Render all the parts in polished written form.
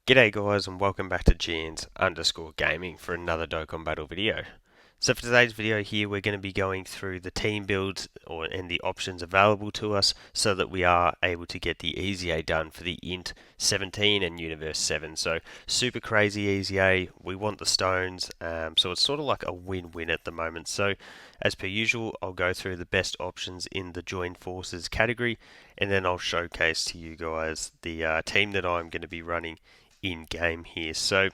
G'day guys and welcome back to Gans_Gaming for another Dokkan Battle video. So for today's video here we're going to be going through the team builds and the options available to us so that we are able to get the Easy A done for the Int 17 and Universe 7. So super crazy Easy A, we want the stones, so it's sort of like a win-win at the moment. So as per usual I'll go through the best options in the Join Forces category and then I'll showcase to you guys the team that I'm going to be running in game here. So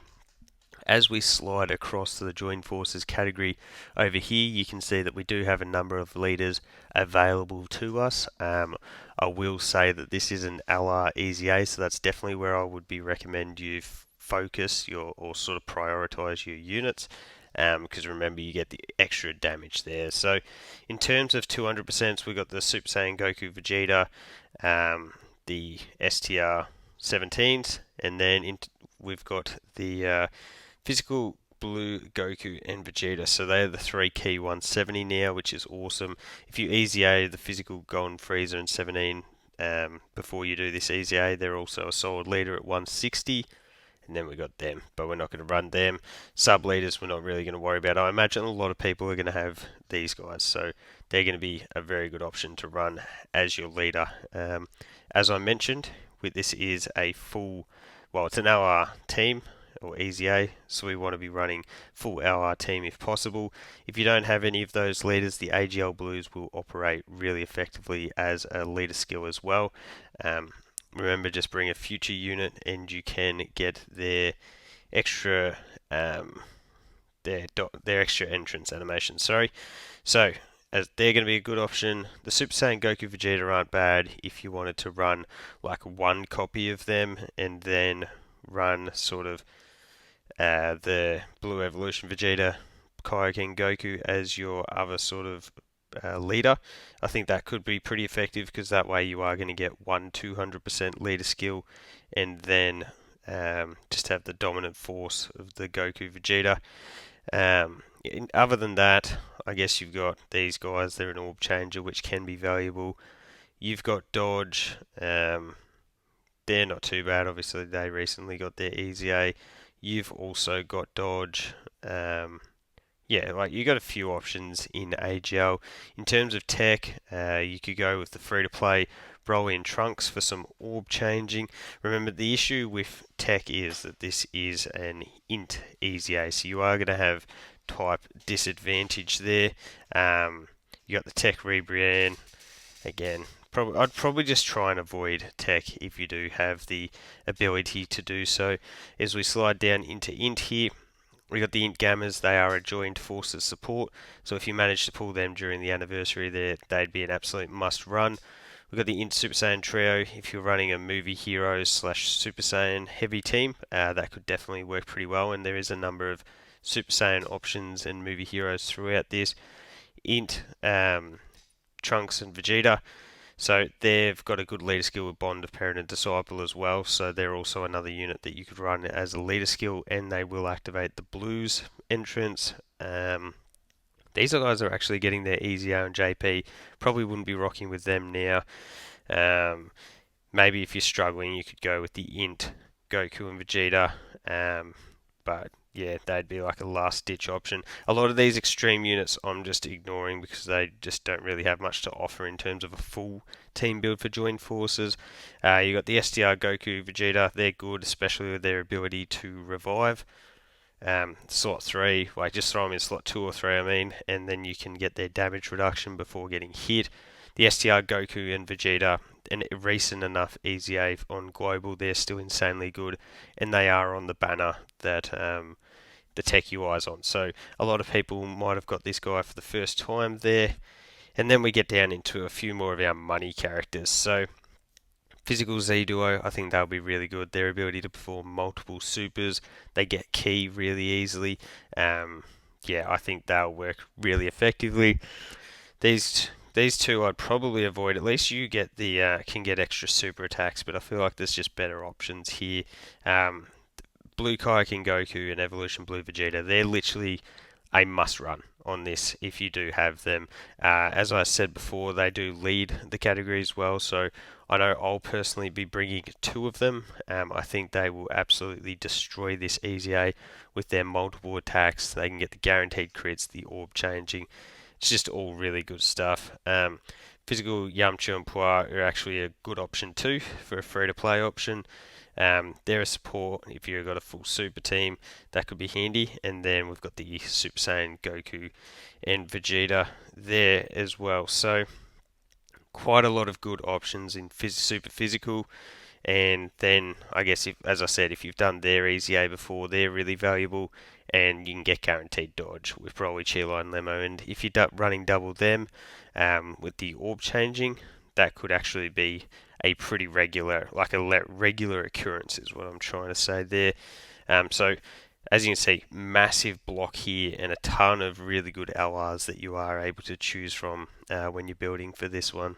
as we slide across to the Join Forces category over here, you can see that we do have a number of leaders available to us. I will say that this is an LR Easy A, so that's definitely where I would be recommend you focus your or sort of prioritize your units. Because remember you get the extra damage there. So in terms of 200%, we've got the Super Saiyan Goku Vegeta, the STR 17s, and then we've got the physical blue Goku and Vegeta. So they're the three key 170 now, which is awesome. If you Easy A the physical Golden Frieza and 17 before you do this Easy A, they're also a solid leader at 160. And then we got them, but we're not going to run them. Sub leaders we're not really going to worry about. I imagine a lot of people are going to have these guys, so they're going to be a very good option to run as your leader. As I mentioned, this is a full, well, it's an LR team or Easy A, so we want to be running full LR team if possible. If you don't have any of those leaders, the AGL Blues will operate really effectively as a leader skill as well. Remember, just bring a future unit and you can get their extra their extra entrance animation. Sorry. So as they're going to be a good option. The Super Saiyan Goku Vegeta aren't bad if you wanted to run like one copy of them and then run sort of the Blue Evolution Vegeta, Kaioken Goku as your other sort of leader. I think that could be pretty effective because that way you are going to get 200% leader skill and then just have the dominant force of the Goku Vegeta. Other than that, I guess you've got these guys. They're an orb changer, which can be valuable. You've got Dodge. They're not too bad. Obviously, they recently got their Easy A. You've also got Dodge. Yeah, like you got a few options in AGL. In terms of tech, you could go with the free-to-play Broly and Trunks for some orb changing. Remember, the issue with tech is that this is an int Easy A, so you are going to have type disadvantage there. You got the tech Rebrian. Again, I'd probably just try and avoid tech if you do have the ability to do so. As we slide down into int here, we got the Int Gammas. They are a joined forces support, so if you manage to pull them during the anniversary, they'd be an absolute must run. We've got the Int Super Saiyan Trio. If you're running a Movie Heroes / Super Saiyan heavy team, that could definitely work pretty well, and there is a number of Super Saiyan options and Movie Heroes throughout this. Int Trunks and Vegeta. So they've got a good leader skill with Bond of Parent and Disciple as well, so they're also another unit that you could run as a leader skill, and they will activate the Blues entrance. These guys are actually getting their Easy A and JP. Probably wouldn't be rocking with them now. Maybe if you're struggling, you could go with the Int Goku and Vegeta, but yeah, they'd be like a last-ditch option. A lot of these extreme units I'm just ignoring because they just don't really have much to offer in terms of a full team build for Joined Forces. You got the STR Goku Vegeta. They're good, especially with their ability to revive. Slot 3, like just throw them in slot 2 or 3, I mean, and then you can get their damage reduction before getting hit. The STR Goku and Vegeta, and recent enough Easy A on global, they're still insanely good, and they are on the banner that the tech UI is on. So a lot of people might have got this guy for the first time there. And then we get down into a few more of our money characters. So Physical Z Duo, I think they'll be really good. Their ability to perform multiple supers, they get key really easily. Yeah, I think they'll work really effectively. These two I'd probably avoid. At least you get the can get extra super attacks, but I feel like there's just better options here. Blue Kaioken Goku and Evolution Blue Vegeta, they're literally a must run on this if you do have them. As I said before, they do lead the category as well, so I know I'll personally be bringing two of them. I think they will absolutely destroy this EZA with their multiple attacks. They can get the guaranteed crits, the orb changing. It's just all really good stuff. Physical Yamcha and Puar are actually a good option too for a free-to-play option. They're a support if you've got a full super team, that could be handy. And then we've got the Super Saiyan Goku and Vegeta there as well. So quite a lot of good options in super physical. And then I guess, if, as I said, if you've done their EZA before, they're really valuable, and you can get guaranteed dodge with Broly, Chilo, and Lemo. And if you're running double them with the orb changing, that could actually be a pretty regular, like a regular occurrence, is what I'm trying to say there. So as you can see, massive block here and a ton of really good LRs that you are able to choose from when you're building for this one.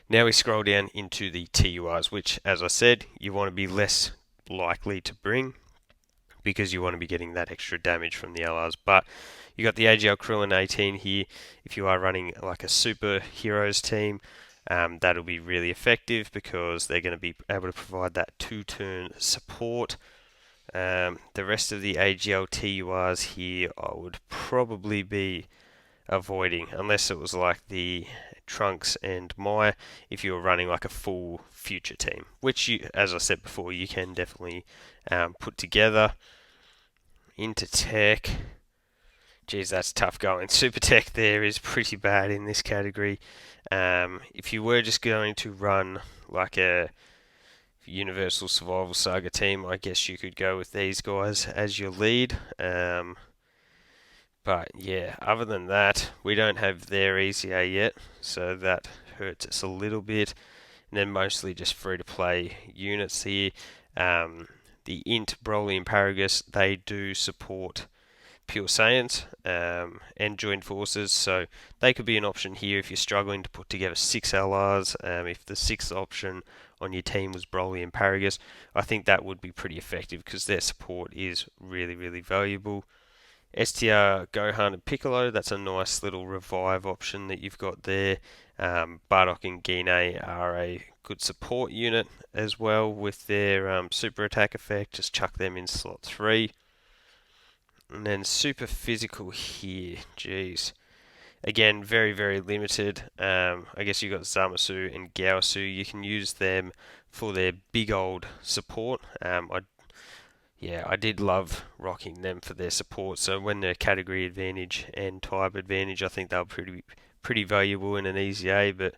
Now we scroll down into the TURs, which, as I said, you want to be less likely to bring because you want to be getting that extra damage from the LRs. But you got the AGL Krillin 18 here. If you are running like a superheroes team, that'll be really effective because they're going to be able to provide that 2-turn support. The rest of the AGL TURs here, I would probably be avoiding, unless it was like the Trunks and Maya, if you were running like a full future team, which, you, as I said before, you can definitely put together. Into tech, geez, that's tough going. Super tech there is pretty bad in this category. If you were just going to run like a Universal Survival Saga team, I guess you could go with these guys as your lead. But yeah, other than that, we don't have their EZA yet, so that hurts us a little bit. And then mostly just free-to-play units here. The Int, Broly, and Paragus, they do support Pure Saiyans and Joined Forces, so they could be an option here if you're struggling to put together 6 LRs. If the 6th option on your team was Broly and Paragus, I think that would be pretty effective because their support is really, really valuable. STR Gohan and Piccolo, that's a nice little revive option that you've got there. Bardock and Gine are a good support unit as well with their super attack effect. Just chuck them in slot 3. And then super physical here, geez. Again, very, very limited. I guess you've got Zamasu and Gaosu. You can use them for their big old support. I did love rocking them for their support. So when they're category advantage and type advantage, I think they're pretty valuable in an EZA. But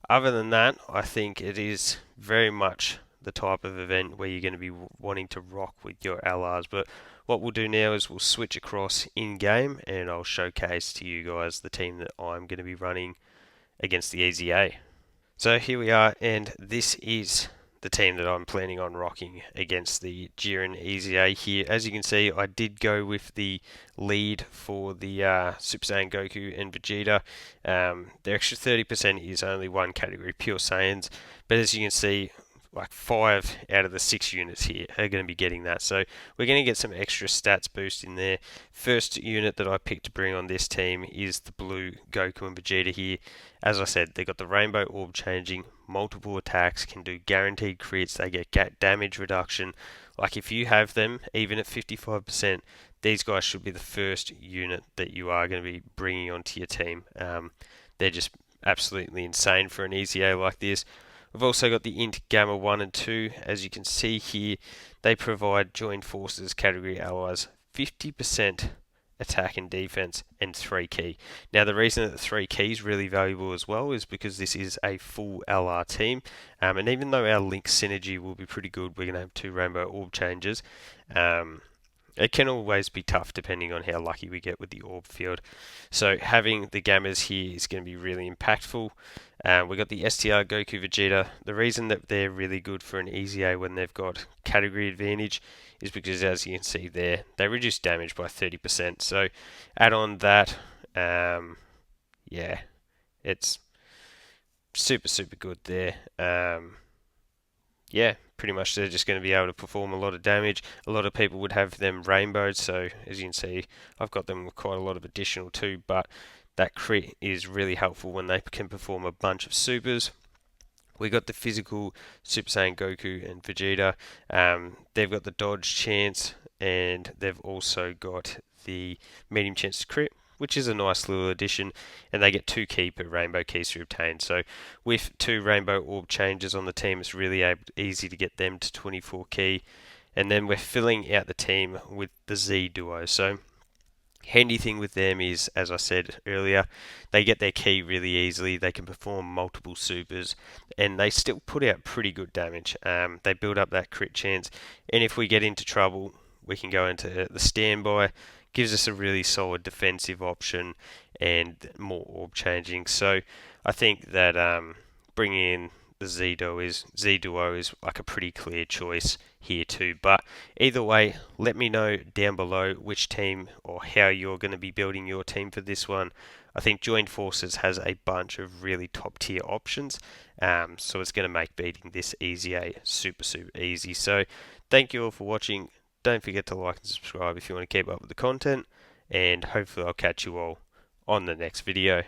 other than that, I think it is very much the type of event where you're going to be wanting to rock with your LRs. But what we'll do now is we'll switch across in game, and I'll showcase to you guys the team that I'm going to be running against the EZA. So here we are, and this is the team that I'm planning on rocking against the Jiren EZA here. As you can see, I did go with the lead for the Super Saiyan Goku and Vegeta. The extra 30% is only one category, Pure Saiyans, but as you can see, like 5 out of the 6 units here are going to be getting that. So we're going to get some extra stats boost in there. First unit that I picked to bring on this team is the blue Goku and Vegeta here. As I said, they got the rainbow orb changing, multiple attacks, can do guaranteed crits, they get damage reduction. Like if you have them, even at 55%, these guys should be the first unit that you are going to be bringing onto your team. They're just absolutely insane for an EZA like this. We've also got the Int Gamma 1 and 2. As you can see here, they provide Joined Forces category allies 50% attack and defense and 3 key. Now the reason that the 3 key is really valuable as well is because this is a full LR team, and even though our link synergy will be pretty good, we're going to have 2 rainbow orb changes. It can always be tough depending on how lucky we get with the orb field. So having the Gammas here is going to be really impactful. We've got the STR Goku Vegeta. The reason that they're really good for an EZA when they've got category advantage is because, as you can see there, they reduce damage by 30%. So add on that, it's super, super good there. Pretty much they're just going to be able to perform a lot of damage. A lot of people would have them rainbowed, so as you can see, I've got them with quite a lot of additional too, but that crit is really helpful when they can perform a bunch of supers. We got the physical Super Saiyan Goku and Vegeta. They've got the dodge chance, and they've also got the medium chance to crit, which is a nice little addition. And they get 2 key per rainbow keys to obtain. So with 2 rainbow orb changes on the team, it's really easy to get them to 24 key. And then we're filling out the team with the Z duo. So handy thing with them is, as I said earlier, they get their key really easily. They can perform multiple supers, and they still put out pretty good damage. They build up that crit chance, and if we get into trouble, we can go into the standby. Gives us a really solid defensive option and more orb changing. So I think that bringing in the Z Duo is like a pretty clear choice here too. But either way, let me know down below which team or how you're going to be building your team for this one. I think Joined Forces has a bunch of really top tier options, so it's going to make beating this EZA super easy. So thank you all for watching. Don't forget to like and subscribe if you want to keep up with the content, and hopefully I'll catch you all on the next video.